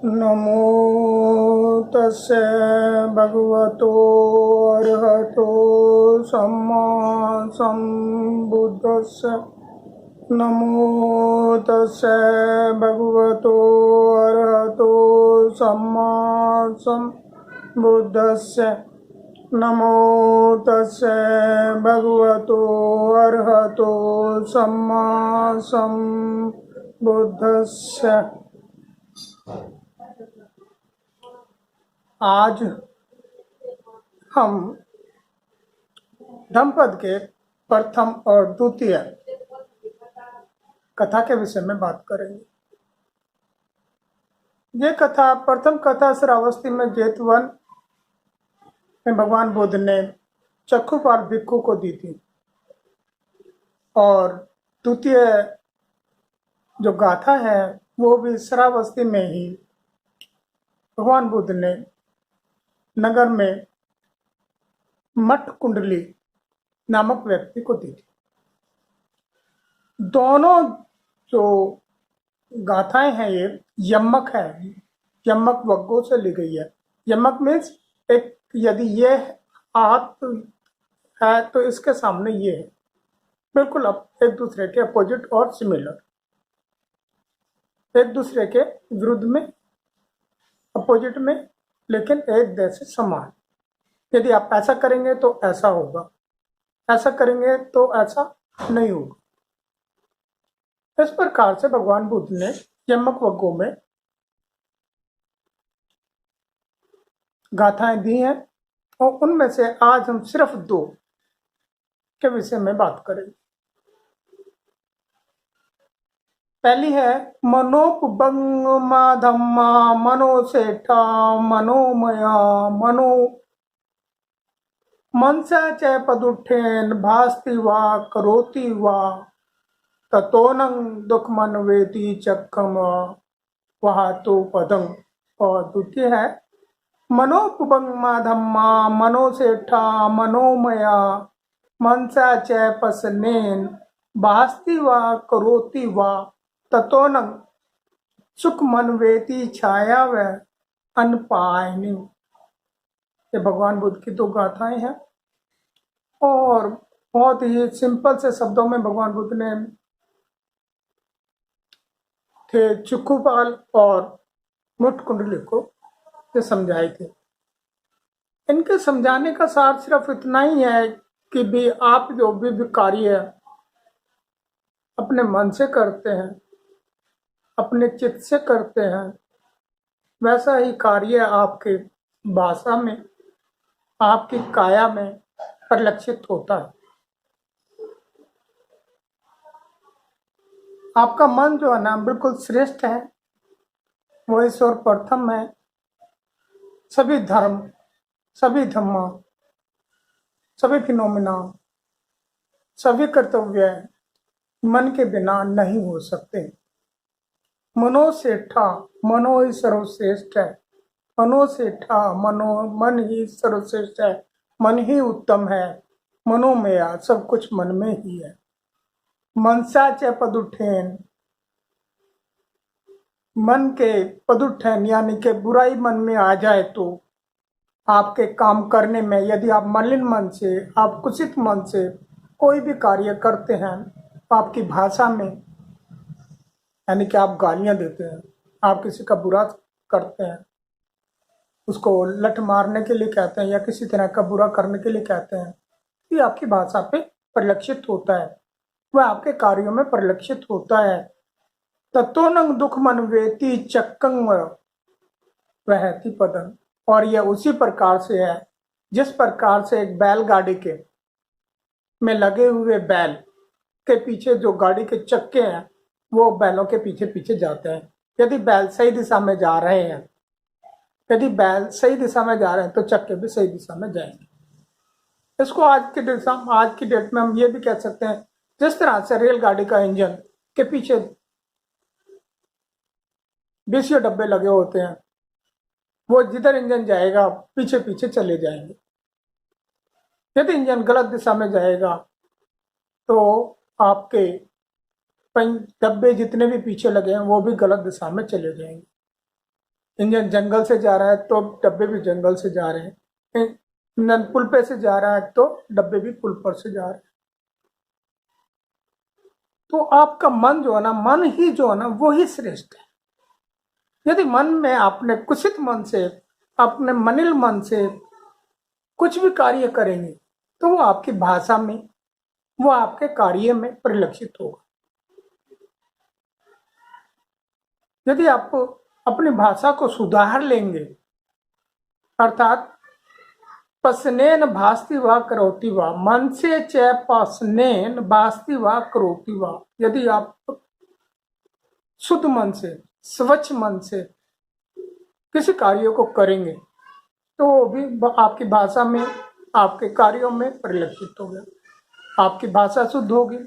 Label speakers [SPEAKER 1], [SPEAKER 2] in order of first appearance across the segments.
[SPEAKER 1] नमो तस्से भगवतो अरहतो सम्मा सम्बुद्धस्से। नमो तस्से भगवतो अरहतो सम्मा सम्बुद्धस्से। नमो तस्से भगवतो अरहतो सम्मा सम्बुद्धस्से। आज हम धम्मपद के प्रथम और द्वितीय कथा के विषय में बात करेंगे। ये कथा, प्रथम कथा श्रावस्ती में जेतवन में भगवान बुद्ध ने चक्षुपाल भिक्षु को दी थी, और द्वितीय जो गाथा है वो भी श्रावस्ती में ही भगवान बुद्ध ने नगर में मठ कुंडली नामक व्यक्ति को दी थी। दोनों जो गाथाएं हैं ये यमक है, यमक वग्गों से ली गई है। यमक मीन्स एक, यदि ये हाथ है तो इसके सामने ये है, बिल्कुल एक दूसरे के अपोजिट और सिमिलर, एक दूसरे के विरुद्ध में, अपोजिट में, लेकिन एक जैसे समान। यदि आप ऐसा करेंगे तो ऐसा होगा, ऐसा करेंगे तो ऐसा नहीं होगा। इस प्रकार से भगवान बुद्ध ने यमक वग्गों में गाथाएं दी हैं, और उनमें से आज हम सिर्फ 2 के विषय में बात करेंगे। पहली है मनोपबंगमा धम्मा मनोसेठा मनोमया मनो मनसा च पदुठेन भास्ति वा करोति वा ततोनं दुख मन वेति चक्रम वहा तो पदं। और द्वितीय है मनोपबंगमा धम्मा मनोसेठा मनोमया मनसा च पसनेन भास्ति वा करोति वा ततोनं सुख मन वेति छाया व अनपायनी। ये भगवान बुद्ध की 2 गाथाएं हैं, और बहुत ही सिंपल से शब्दों में भगवान बुद्ध ने थे चक्षुपाल और मठ कुंडली को ये समझाए थे। इनके समझाने का सार सिर्फ इतना ही है कि भी आप जो भी कार्य अपने मन से करते हैं, अपने चित्त से करते हैं, वैसा ही कार्य आपके भाषा में, आपकी काया में परिलक्षित होता है। आपका मन जो है ना, बिल्कुल श्रेष्ठ है, वो ईश्वर प्रथम है। सभी धर्म, सभी धम्मा, सभी फिनोमिना, सभी कर्तव्य मन के बिना नहीं हो सकते। मनोसेठा, मनो ही सर्वश्रेष्ठ है। मनोसेठा, मन ही सर्वश्रेष्ठ है, मन ही उत्तम है। मनोमया, सब कुछ मन में ही है। मनसा च पदुठेन, मन के पदुठेन यानी कि बुराई मन में आ जाए तो आपके काम करने में, यदि आप मलिन मन से, आप कुचित मन से कोई भी कार्य करते हैं, तो आपकी भाषा में, यानी कि आप गालियां देते हैं, आप किसी का बुरा करते हैं, उसको लठ मारने के लिए कहते हैं या किसी तरह का बुरा करने के लिए कहते हैं, ये आपकी भाषा पे परिलक्षित होता है, वह आपके कार्यों में परिलक्षित होता है। तत्वनं दुख मन वेति चक्कं वहति पदं। और यह उसी प्रकार से है जिस प्रकार से एक बैलगाड़ी के में लगे हुए बैल के पीछे जो गाड़ी के चक्के हैं, वो बैलों के पीछे पीछे जाते हैं। यदि बैल सही दिशा में जा रहे हैं, यदि बैल सही दिशा में जा रहे हैं, तो चक्के भी सही दिशा में जाएंगे। इसको आज की डेट में हम ये भी कह सकते हैं, जिस तरह से रेलगाड़ी का इंजन के पीछे 20 डब्बे लगे होते हैं, वो जिधर इंजन जाएगा पीछे पीछे चले जाएंगे। यदि इंजन गलत दिशा में जाएगा तो आपके डब्बे जितने भी पीछे लगे हैं वो भी गलत दिशा में चले जाएंगे। इंजन जंगल से जा रहा है तो डब्बे भी जंगल से जा रहे हैं, इंजन पुल पे से जा रहा है तो डब्बे भी पुल पर से जा रहे हैं। तो आपका मन जो है ना, मन ही जो है ना वो ही श्रेष्ठ है। यदि मन में आपने कुशित मन से, अपने मनिल मन से कुछ भी कार्य करेंगे तो वो आपकी भाषा में, वो आपके कार्य में परिलक्षित होगा। यदि आप अपनी भाषा को सुधार लेंगे, अर्थात पसनेन भास्ति वा करोति वा, मन से च पसनेन भास्ति वा करोति वा, यदि आप शुद्ध मन से, स्वच्छ मन से किसी कार्य को करेंगे तो वो भी आपकी भाषा में, आपके कार्यों में परिलक्षित होगा। आपकी भाषा शुद्ध होगी,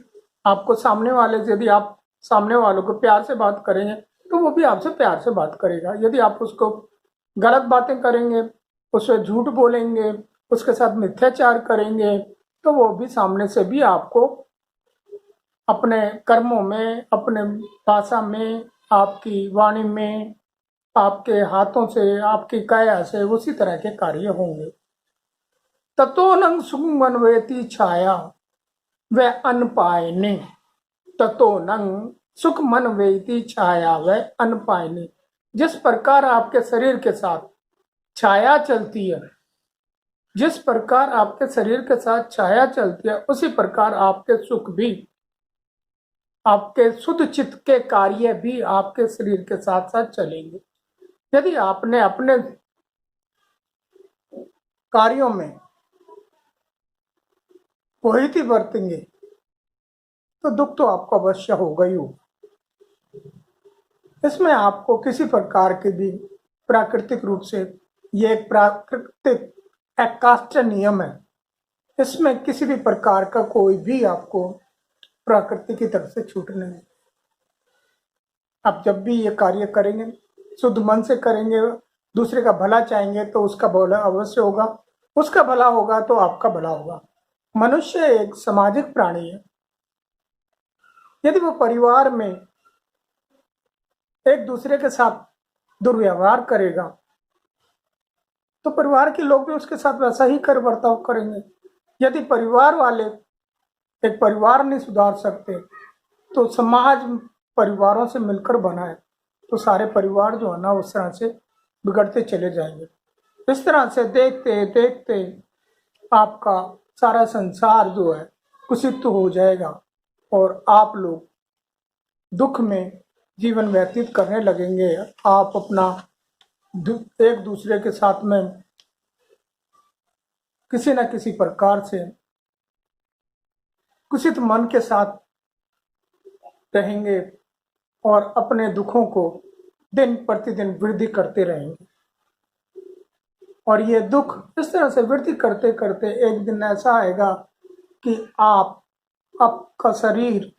[SPEAKER 1] आपको सामने वाले, यदि आप सामने वालों को प्यार से बात करेंगे तो वो भी आपसे प्यार से बात करेगा। यदि आप उसको गलत बातें करेंगे, उससे झूठ बोलेंगे, उसके साथ मिथ्याचार करेंगे तो वो भी सामने से भी आपको अपने कर्मों में, अपने भाषा में, आपकी वाणी में, आपके हाथों से, आपकी काया से उसी तरह के कार्य होंगे। ततो नंग सुमन्वेति छाया व अनपायने, ततो नंग सुख मन वेती छाया व अनपायने। जिस प्रकार आपके शरीर के साथ छाया चलती है, जिस प्रकार आपके शरीर के साथ छाया चलती है, उसी प्रकार आपके सुख भी, आपके शुद्ध चित्त के कार्य भी आपके शरीर के साथ साथ चलेंगे। यदि आपने अपने कार्यों में कोहिती बरतेंगे तो दुख तो आपको अवश्य होगा ही होगा। इसमें आपको किसी प्रकार के भी प्राकृतिक रूप से, ये एक प्राकृतिक एक नियम है, इसमें किसी भी प्रकार का कोई भी आपको प्रकृति की तरफ से छूट नहीं। आप जब भी ये कार्य करेंगे, शुद्ध मन से करेंगे, दूसरे का भला चाहेंगे तो उसका भला अवश्य होगा, उसका भला होगा तो आपका भला होगा। मनुष्य एक सामाजिक प्राणी है। यदि वो परिवार में एक दूसरे के साथ दुर्व्यवहार करेगा तो परिवार के लोग भी उसके साथ वैसा ही कर बर्ताव करेंगे। यदि परिवार वाले एक परिवार नहीं सुधार सकते तो समाज परिवारों से मिलकर बना है तो सारे परिवार जो है ना उस तरह से बिगड़ते चले जाएंगे। इस तरह से देखते देखते आपका सारा संसार जो है कुशित हो जाएगा और आप लोग दुख में जीवन व्यतीत करने लगेंगे। आप अपना एक दूसरे के साथ में किसी न किसी प्रकार से कुशित मन के साथ रहेंगे और अपने दुखों को दिन प्रतिदिन वृद्धि करते रहेंगे। और ये दुख इस तरह से वृद्धि करते करते एक दिन ऐसा आएगा कि आपका शरीर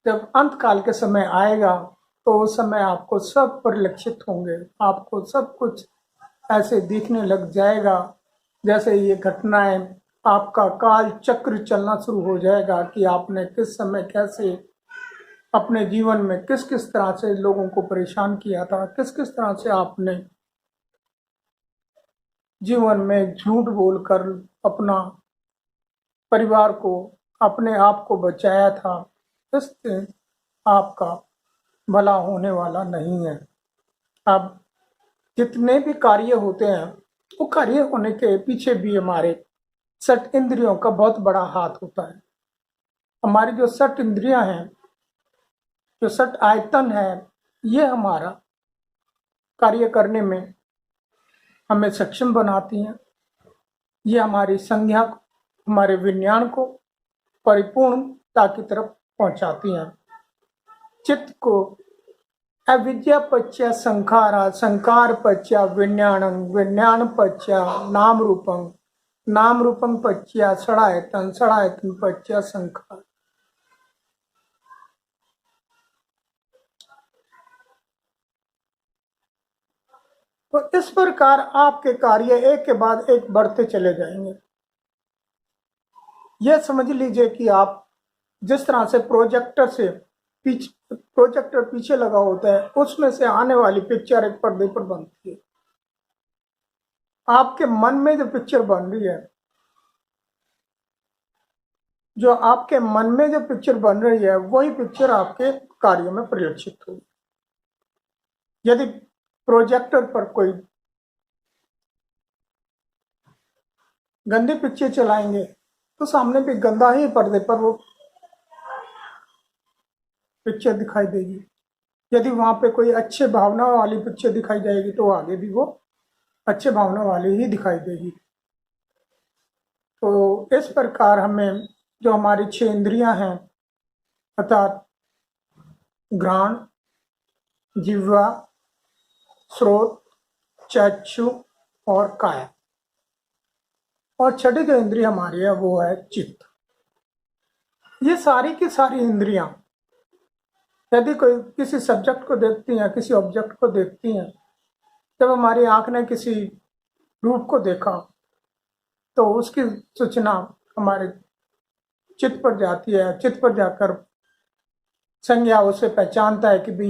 [SPEAKER 1] जब अंत काल के समय आएगा तो उस समय आपको सब परिलक्षित होंगे। आपको सब कुछ ऐसे दिखने लग जाएगा जैसे ये घटनाएं, आपका काल चक्र चलना शुरू हो जाएगा कि आपने किस समय कैसे अपने जीवन में किस किस तरह से लोगों को परेशान किया था, किस किस तरह से आपने जीवन में झूठ बोलकर अपना परिवार को, अपने आप को बचाया था। इससे आपका भला होने वाला नहीं है। अब जितने भी कार्य होते हैं वो कार्य होने के पीछे भी हमारे 6 इंद्रियों का बहुत बड़ा हाथ होता है। हमारी जो 6 इंद्रियां हैं, जो 6 आयतन है, ये हमारा कार्य करने में हमें सक्षम बनाती हैं। ये हमारी संज्ञा, हमारे विज्ञान को परिपूर्णता की तरफ पहुंचाती हैं। चित्त को अविद्या पच्य संखारा, संकार पच्य विज्ञानम, विज्ञान पच्य नाम रूपम, नाम रूपम पच्य षडायतन, षडायतन पच्य संखार। तो इस प्रकार आपके कार्य एक के बाद एक बढ़ते चले जाएंगे। यह समझ लीजिए कि आप जिस तरह से प्रोजेक्टर से प्रोजेक्टर पीछे लगा होता है, उसमें से आने वाली पिक्चर एक पर्दे पर बनती है। आपके मन में जो पिक्चर बन रही है, जो आपके मन में जो पिक्चर बन रही है, वही पिक्चर आपके कार्यों में परिलक्षित होगी। यदि प्रोजेक्टर पर कोई गंदी पिक्चर चलाएंगे तो सामने भी गंदा ही पर्दे पर वो पिक्चर दिखाई देगी। यदि वहां पे कोई अच्छे भावना वाली पिक्चर दिखाई जाएगी तो आगे भी वो अच्छे भावना वाली ही दिखाई देगी। तो इस प्रकार हमें जो हमारी 6 इंद्रियां हैं, अर्थात घ्राण, जिह्वा, श्रोत, चक्षु और काया, और छठी जो इंद्रिय हमारी है वो है चित्त। ये सारी की सारी इंद्रियां यदि कोई किसी सब्जेक्ट को देखती हैं, किसी ऑब्जेक्ट को देखती हैं, जब हमारी आंख ने किसी रूप को देखा तो उसकी सूचना हमारे चित्त पर जाती है। चित्त पर जाकर संज्ञा उसे पहचानता है कि भाई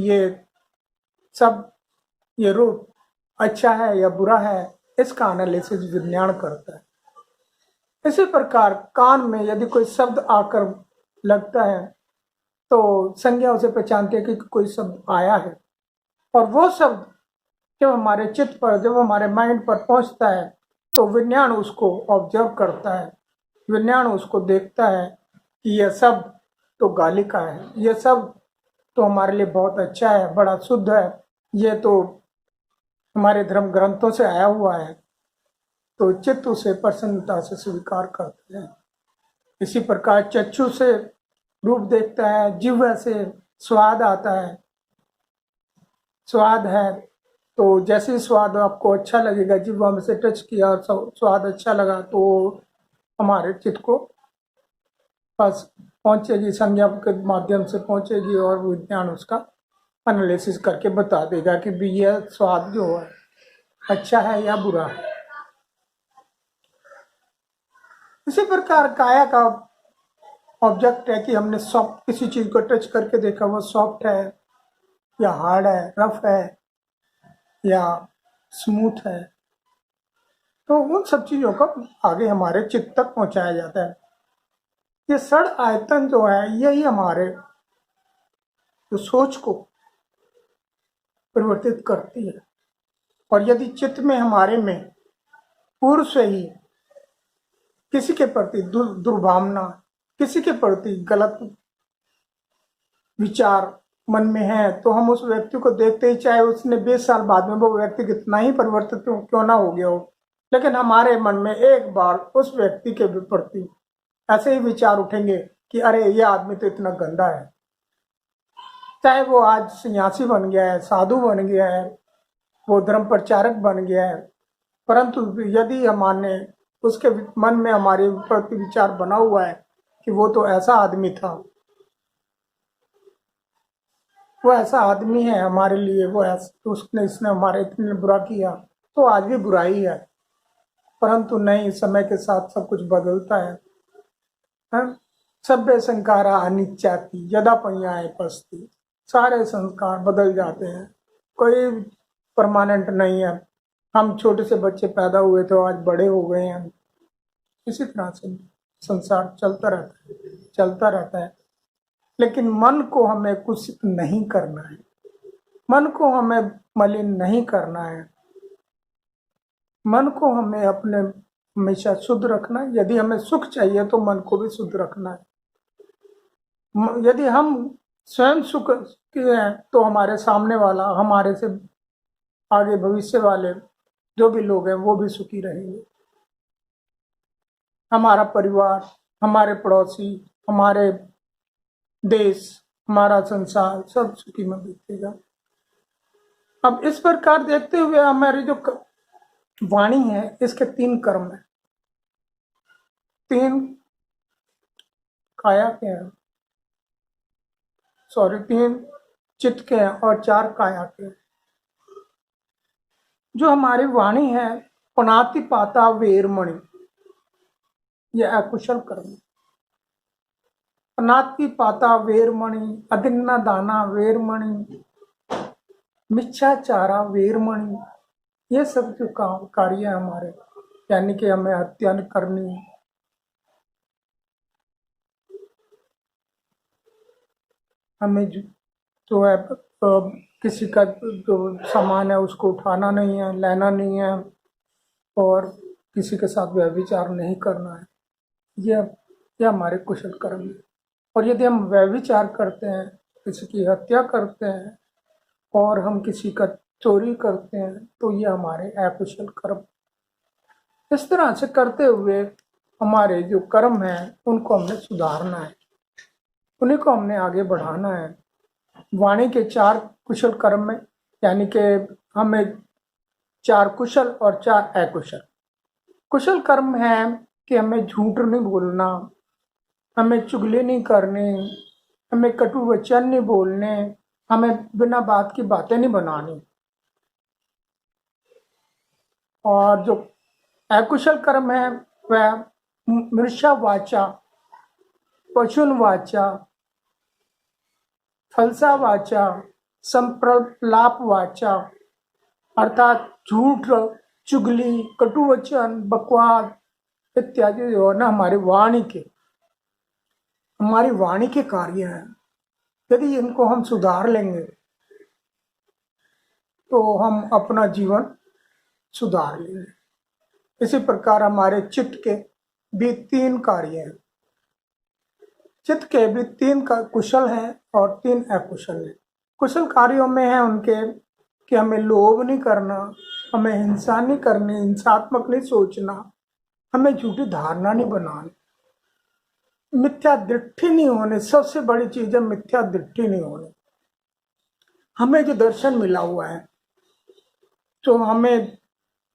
[SPEAKER 1] ये रूप अच्छा है या बुरा है, इसका एनालिसिस विज्ञान करता है। इसी प्रकार कान में यदि कोई शब्द आकर लगता है तो संज्ञा उसे पहचानती है कि कोई शब्द आया है, और वो शब्द जब हमारे चित्त पर, जब हमारे माइंड पर पहुंचता है तो विज्ञान उसको ऑब्जर्व करता है। विज्ञान उसको देखता है कि यह शब्द तो गाली का है, यह शब्द तो हमारे लिए बहुत अच्छा है, बड़ा शुद्ध है, ये तो हमारे धर्म ग्रंथों से आया हुआ है। तो चित्त उसे प्रसन्नता से स्वीकार करते हैं। इसी प्रकार चक्षु से रूप देखता है, जिह्वा से स्वाद आता है, स्वाद है तो जैसे स्वाद आपको अच्छा लगेगा, जिह्वा में से टच किया और स्वाद अच्छा लगा तो हमारे चित्त को पास पहुंचेगी, संज्ञा के माध्यम से पहुंचेगी, और विज्ञान उसका एनालिसिस करके बता देगा कि भी यह स्वाद जो है अच्छा है या बुरा है। इसी प्रकार काया का ऑब्जेक्ट है कि हमने सॉफ्ट किसी चीज को टच करके देखा, वो सॉफ्ट है या हार्ड है, रफ है या स्मूथ है, तो उन सब चीजों को आगे हमारे चित्त तक पहुंचाया जाता है। ये षड आयतन जो है यही हमारे जो सोच को परिवर्तित करती है। और यदि चित्त में हमारे में पूर्व से ही किसी के प्रति दुर्भावना, किसी के प्रति गलत विचार मन में है, तो हम उस व्यक्ति को देखते ही, चाहे उसने 20 साल बाद में वो व्यक्ति कितना ही परिवर्तित क्यों ना हो गया हो, लेकिन हमारे मन में एक बार उस व्यक्ति के प्रति ऐसे ही विचार उठेंगे कि अरे ये आदमी तो इतना गंदा है। चाहे वो आज सन्यासी बन गया है, साधु बन गया है, वो धर्म प्रचारक बन गया है, परंतु यदि हमारे उसके मन में हमारे प्रति विचार बना हुआ है कि वो तो ऐसा आदमी था, वो ऐसा आदमी है हमारे लिए, वो ऐसा इसने हमारे इतने बुरा किया, तो आज भी बुराई है। परंतु नहीं, समय के साथ सब कुछ बदलता है। सभ्य संकारा अनित्याति यदा पर्याय पस्ति, सारे संस्कार बदल जाते हैं, कोई परमानेंट नहीं है। हम छोटे से बच्चे पैदा हुए थे, आज बड़े हो गए हैं। इसी तरह से संसार चलता रहता है। लेकिन मन को हमें कुछ नहीं करना है, मन को हमें मलिन नहीं करना है, मन को हमें अपने हमेशा शुद्ध रखना है। यदि हमें सुख चाहिए तो मन को भी शुद्ध रखना है। यदि हम स्वयं सुख के हैं तो हमारे सामने वाला, हमारे से आगे भविष्य वाले जो भी लोग हैं वो भी सुखी रहेंगे। हमारा परिवार, हमारे पड़ोसी, हमारे देश, हमारा संसार सब सुखी में बीतेगा। अब इस प्रकार देखते हुए हमारी जो वाणी है, इसके 3 कर्म है। 3 काया के हैं, 3 चित्त के हैं और 4 काया के हैं। जो हमारी वाणी है, पनाति पाता वेरमणि, यह अकुशल कर्म। अनात्ति पाता वेरमणि, अदिन्ना दाना वेरमणि, मिच्छाचारा वेरमणि, ये सब जो काम कार्य है हमारे, यानी कि हमें हत्या नहीं करनी, हमें जो है किसी का जो सामान है उसको उठाना नहीं है, लेना नहीं है, और किसी के साथ व्यभिचार नहीं करना है। ये हमारे कुशल कर्म है। और यदि हम व्यभिचार करते हैं, किसी की हत्या करते हैं, और हम किसी का चोरी करते हैं, तो ये हमारे अकुशल कर्म। इस तरह से करते हुए हमारे जो कर्म हैं उनको हमने सुधारना है, उन्हीं को हमने आगे बढ़ाना है। वाणी के 4 कुशल कर्म में, यानी कि हमें 4 कुशल और 4 अकुशल। कुशल कर्म है कि हमें झूठ नहीं बोलना, हमें चुगली नहीं करनी, हमें कटु वचन नहीं बोलने, हमें बिना बात की बातें नहीं बनानी। और जो अकुशल कर्म है वह मृषा वाचा, पशुन वाचा, फलसा वाचा, संप्रलाप वाचा, अर्थात झूठ, चुगली, कटुवचन, बकवाद इत्यादि जो है ना हमारी वाणी के कार्य हैं। यदि इनको हम सुधार लेंगे तो हम अपना जीवन सुधार लेंगे। इसी प्रकार हमारे चित्त के भी 3 कार्य हैं। चित्त के भी 3 का कुशल हैं और 3 अकुशल हैं। कुशल कार्यों में है उनके कि हमें लोभ नहीं करना, हमें हिंसा नहीं करनी, हिंसात्मक नहीं सोचना, हमें झूठी धारणा नहीं बनानी, मिथ्या दृष्टि नहीं होने। सबसे बड़ी चीज है मिथ्या दृष्टि नहीं होने। हमें जो दर्शन मिला हुआ है, जो हमें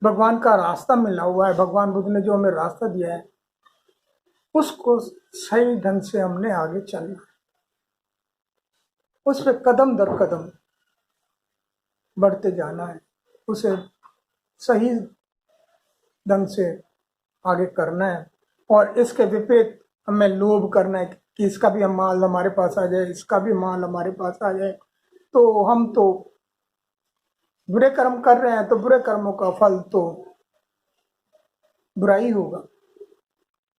[SPEAKER 1] भगवान का रास्ता मिला हुआ है, भगवान बुद्ध ने जो हमें रास्ता दिया है, उसको सही ढंग से हमने आगे चलना, उस पर कदम दर कदम बढ़ते जाना है, उसे सही ढंग से आगे करना है। और इसके विपरीत हमें लोभ करना है कि इसका भी माल हमारे पास आ जाए, इसका भी माल हमारे पास आ जाए, तो हम तो बुरे कर्म कर रहे हैं, तो बुरे कर्मों का फल तो बुराई होगा,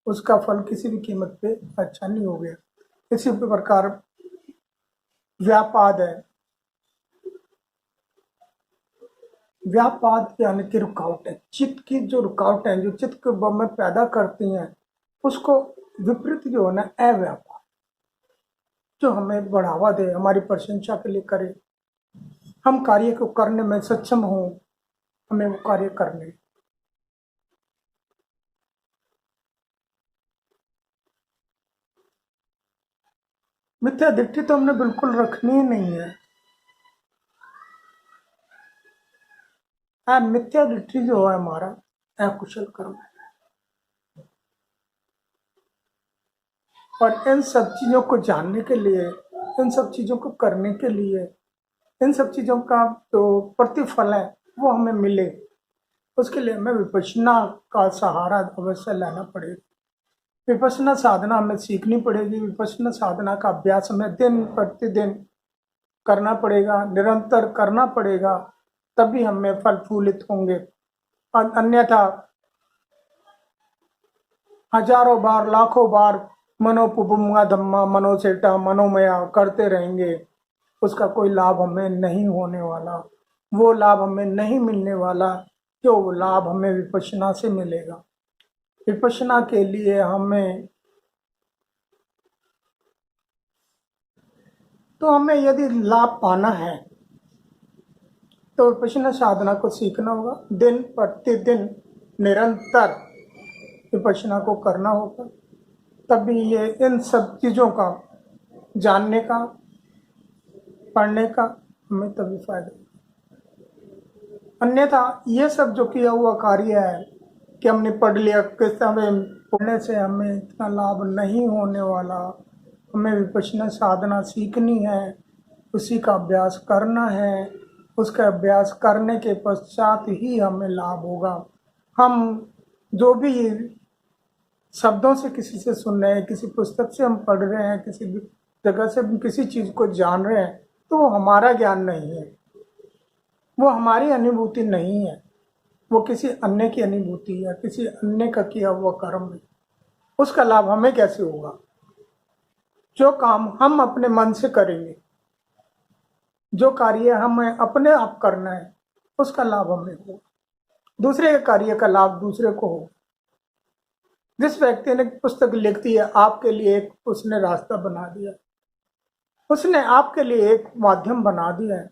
[SPEAKER 1] उसका फल किसी भी कीमत पे अच्छा नहीं हो गया। इसी प्रकार व्यापाद है, व्यापाद यानी कि रुकावट है। चित्त की जो रुकावट है, जो चित्त के में पैदा करती हैं, उसको विपरीत जो है ना अव्यापाद, जो हमें बढ़ावा दे, हमारी प्रशंसा के लिए करे, हम कार्य को करने में सक्षम हो, हमें वो कार्य करने। मिथ्या दृष्टि तो हमने बिल्कुल रखनी ही नहीं है। मिथ्या दृष्टि जो है हमारा अकुशल कर्म है। और इन सब चीजों को जानने के लिए, इन सब चीजों को करने के लिए, इन सब चीजों का जो प्रतिफल है वो हमें मिले, उसके लिए हमें विपश्यना का सहारा अवश्य लेना पड़ेगा। विपश्यना साधना हमें सीखनी पड़ेगी। विपश्यना साधना का अभ्यास हमें दिन प्रतिदिन करना पड़ेगा, निरंतर करना पड़ेगा, तभी हमें फल फूलित होंगे। अन्यथा हजारों बार, लाखों बार मनोपुबुंगा धम्मा मनोसेटा मनोमया करते रहेंगे, उसका कोई लाभ हमें नहीं होने वाला। वो लाभ हमें नहीं मिलने वाला जो लाभ हमें विपश्यना से मिलेगा। विपश्यना के लिए हमें यदि लाभ पाना है तो विपश्यना साधना को सीखना होगा, दिन प्रतिदिन निरंतर विपश्यना को करना होगा, तभी ये इन सब चीजों का जानने का, पढ़ने का हमें तभी फायदा। अन्यथा ये सब जो किया हुआ कार्य है कि हमने पढ़ लिया, किस समय पढ़ने से हमें इतना लाभ नहीं होने वाला। हमें विपश्यना साधना सीखनी है, उसी का अभ्यास करना है, उसका अभ्यास करने के पश्चात ही हमें लाभ होगा। हम जो भी शब्दों से किसी से सुन रहे हैं, किसी पुस्तक से हम पढ़ रहे हैं, किसी भी जगह से हम किसी चीज को जान रहे हैं, तो वो हमारा ज्ञान नहीं है, वो हमारी अनुभूति नहीं है, वो किसी अन्य की अनुभूति है, किसी अन्य का किया हुआ कर्म है। उसका लाभ हमें कैसे होगा? जो काम हम अपने मन से करेंगे, जो कार्य हमें अपने आप करना है, उसका लाभ हमें होगा। दूसरे के कार्य का लाभ दूसरे को होगा। जिस व्यक्ति ने पुस्तक लिख दी है आपके लिए, एक उसने रास्ता बना दिया, उसने आपके लिए एक माध्यम बना दिया है।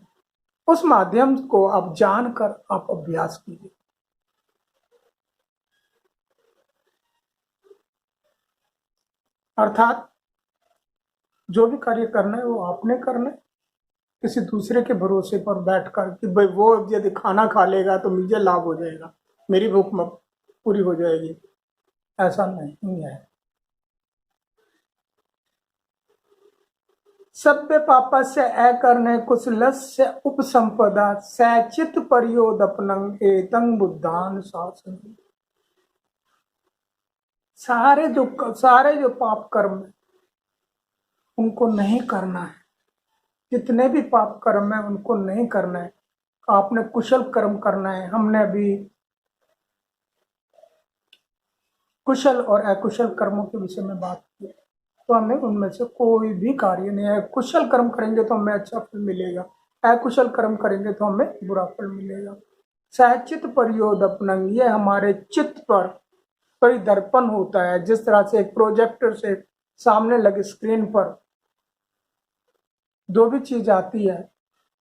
[SPEAKER 1] उस माध्यम को आप जानकर आप अभ्यास कीजिए। अर्थात जो भी कार्य करना है वो आपने करना है। किसी दूसरे के भरोसे पर बैठकर कि भाई वो यदि खाना खा लेगा तो मुझे लाभ हो जाएगा, मेरी भूख पूरी हो जाएगी, ऐसा नहीं है। सभ्य पापस्य अकर्णे कुशलस्य उपसंपदा सचित परियोदपनं एतं बुद्धान शासन। सारे जो पाप कर्म है उनको नहीं करना है। जितने भी पाप कर्म है उनको नहीं करना है। आपने कुशल कर्म करना है। हमने अभी कुशल और अकुशल कर्मों के विषय में बात की, तो हमें उनमें से कोई भी कार्य नहीं है। कुशल कर्म करेंगे तो हमें अच्छा फल मिलेगा, अकुशल कर्म करेंगे तो हमें बुरा फल मिलेगा। सहचित परियोदपनं, ये हमारे चित्त पर परिदर्पण होता है। जिस तरह से एक प्रोजेक्टर से सामने लगे स्क्रीन पर जो भी चीज आती है,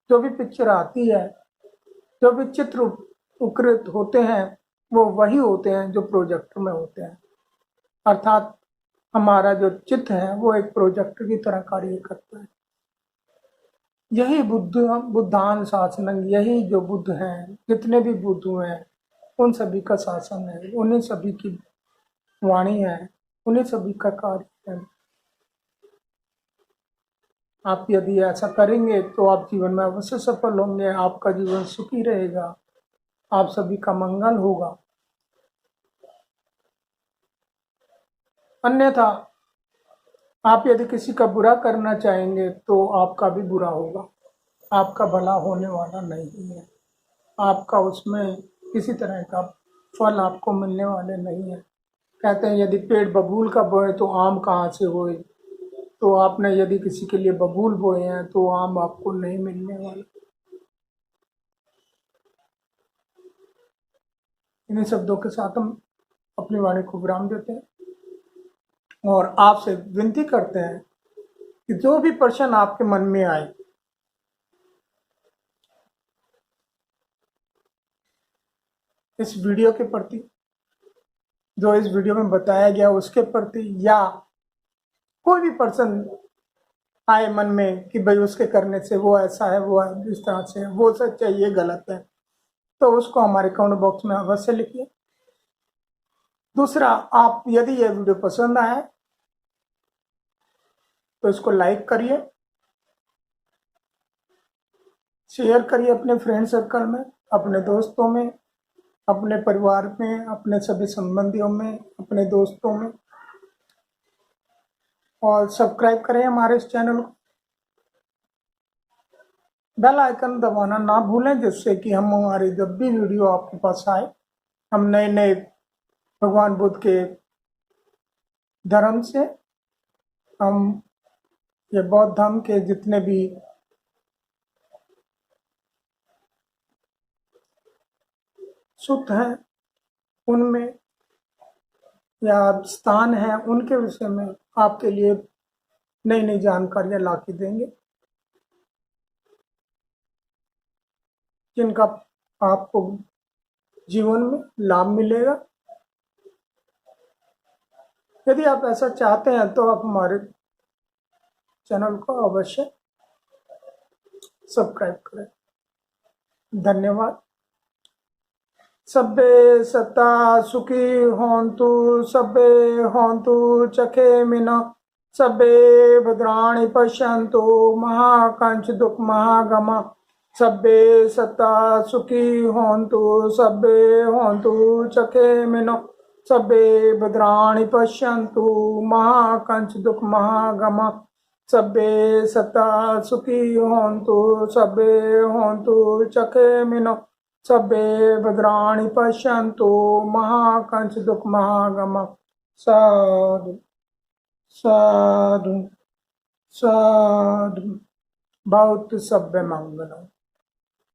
[SPEAKER 1] जो भी पिक्चर आती है, जो भी चित्र उपकृत होते हैं, वो वही होते हैं जो प्रोजेक्टर में होते हैं। अर्थात हमारा जो चित्त है वो एक प्रोजेक्टर की तरह कार्य करता है। यही बुद्धान शासन, यही जो बुद्ध हैं, जितने भी बुद्ध हुए हैं, उन सभी का शासन है, उन्हीं सभी की वाणी है, उन्हीं सभी का कार्य है। आप यदि ऐसा करेंगे तो आप जीवन में अवश्य सफल होंगे, आपका जीवन सुखी रहेगा, आप सभी का मंगल होगा। अन्यथा आप यदि किसी का बुरा करना चाहेंगे तो आपका भी बुरा होगा, आपका भला होने वाला नहीं है, आपका उसमें किसी तरह का फल आपको मिलने वाले नहीं है। कहते हैं यदि पेड़ बबूल का बोए तो आम कहाँ से होए, तो आपने यदि किसी के लिए बबूल बोए हैं तो आम आपको नहीं मिलने वाला। इन्हीं शब्दों के साथ हम अपनी वाणी को विराम देते हैं और आपसे विनती करते हैं कि जो भी प्रश्न आपके मन में आए, इस वीडियो के प्रति, जो इस वीडियो में बताया गया उसके प्रति, या कोई भी पर्सन आए मन में कि भाई उसके करने से वो ऐसा है, वो इस तरह से है, वो सच है, ये गलत है, तो उसको हमारे कमेंट बॉक्स में अवश्य लिखिए। दूसरा, आप यदि ये वीडियो पसंद आए तो इसको लाइक करिए, शेयर करिए अपने फ्रेंड सर्कल में, अपने दोस्तों में, अपने परिवार में, अपने सभी संबंधियों में, अपने दोस्तों में, और सब्सक्राइब करें हमारे इस चैनल को। बेल आइकन दबाना ना भूलें, जिससे कि हम हमारी जब भी वीडियो आपके पास आए, हम नए नए भगवान बुद्ध के धर्म से, हम ये बौद्ध धर्म के जितने भी सूत्र हैं उनमें या स्थान है उनके विषय में आपके लिए नई नई जानकारियां ला के देंगे, जिनका आपको जीवन में लाभ मिलेगा। यदि आप ऐसा चाहते हैं तो आप हमारे चैनल को अवश्य सब्सक्राइब करें। धन्यवाद। सब्बे सत्ता सुखी होन्तु, सब्बे होन्तु चखेमिनो, सब्बे भद्राणि पश्यन्तु मा कश्चित् दुःखमहागमः। सब्बे सत्ता सुखी होन्तु, सब्बे होन्तु चखेमिनो, सबे भद्राणि पश्यन्तु मा कञ्चित् महागम सबे सता सुखी होन्तु सबे होन्तु चखेमिनो सबे भद्राणि पश्यन्तु मा कञ्चित् महागम साधु साधु साधु बहुत सभ्य मंगल।